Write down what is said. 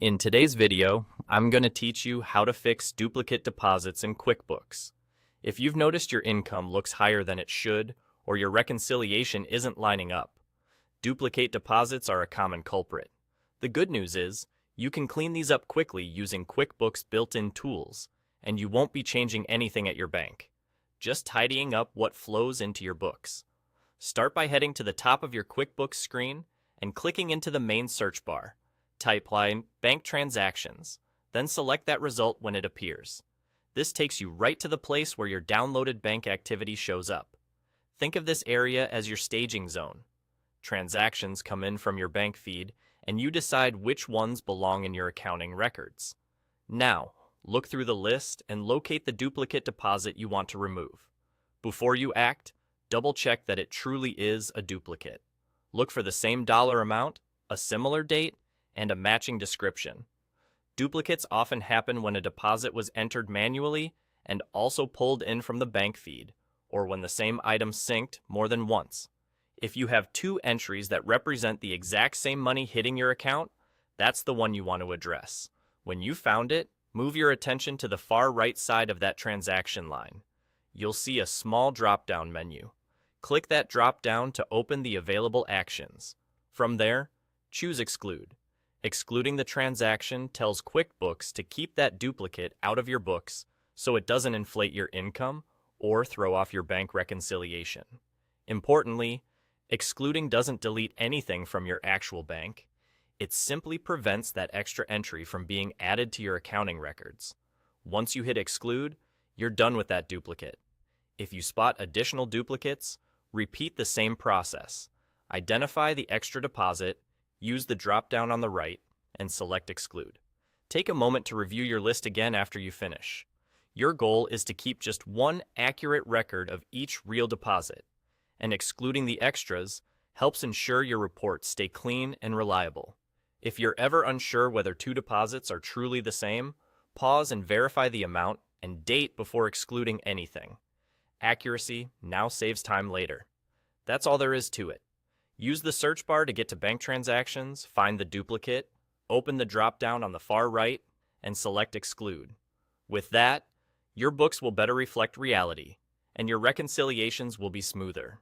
In today's video, I'm going to teach you how to fix duplicate deposits in QuickBooks. If you've noticed your income looks higher than it should, or your reconciliation isn't lining up, duplicate deposits are a common culprit. The good news is, you can clean these up quickly using QuickBooks built-in tools, and you won't be changing anything at your bank, just tidying up what flows into your books. Start by heading to the top of your QuickBooks screen and clicking into the main search bar. Type line bank transactions, then select that result when it appears. This takes you right to the place where your downloaded bank activity shows up. Think of this area as your staging zone. Transactions come in from your bank feed, and you decide which ones belong in your accounting records. Now, look through the list and locate the duplicate deposit you want to remove. Before you act, double-check that it truly is a duplicate. Look for the same dollar amount, a similar date, and a matching description. Duplicates often happen when a deposit was entered manually and also pulled in from the bank feed, or when the same item synced more than once. If you have two entries that represent the exact same money hitting your account, that's the one you want to address. When you found it, move your attention to the far right side of that transaction line. You'll see a small drop-down menu. Click that drop-down to open the available actions. From there, choose Exclude. Excluding the transaction tells QuickBooks to keep that duplicate out of your books so it doesn't inflate your income or throw off your bank reconciliation. Importantly, excluding doesn't delete anything from your actual bank. It simply prevents that extra entry from being added to your accounting records. Once you hit Exclude, you're done with that duplicate. If you spot additional duplicates, repeat the same process. Identify the extra deposit, use the drop-down on the right, and select Exclude. Take a moment to review your list again after you finish. Your goal is to keep just one accurate record of each real deposit, and excluding the extras helps ensure your reports stay clean and reliable. If you're ever unsure whether two deposits are truly the same, pause and verify the amount and date before excluding anything. Accuracy now saves time later. That's all there is to it. Use the search bar to get to bank transactions, find the duplicate, open the drop-down on the far right, and select Exclude. With that, your books will better reflect reality, and your reconciliations will be smoother.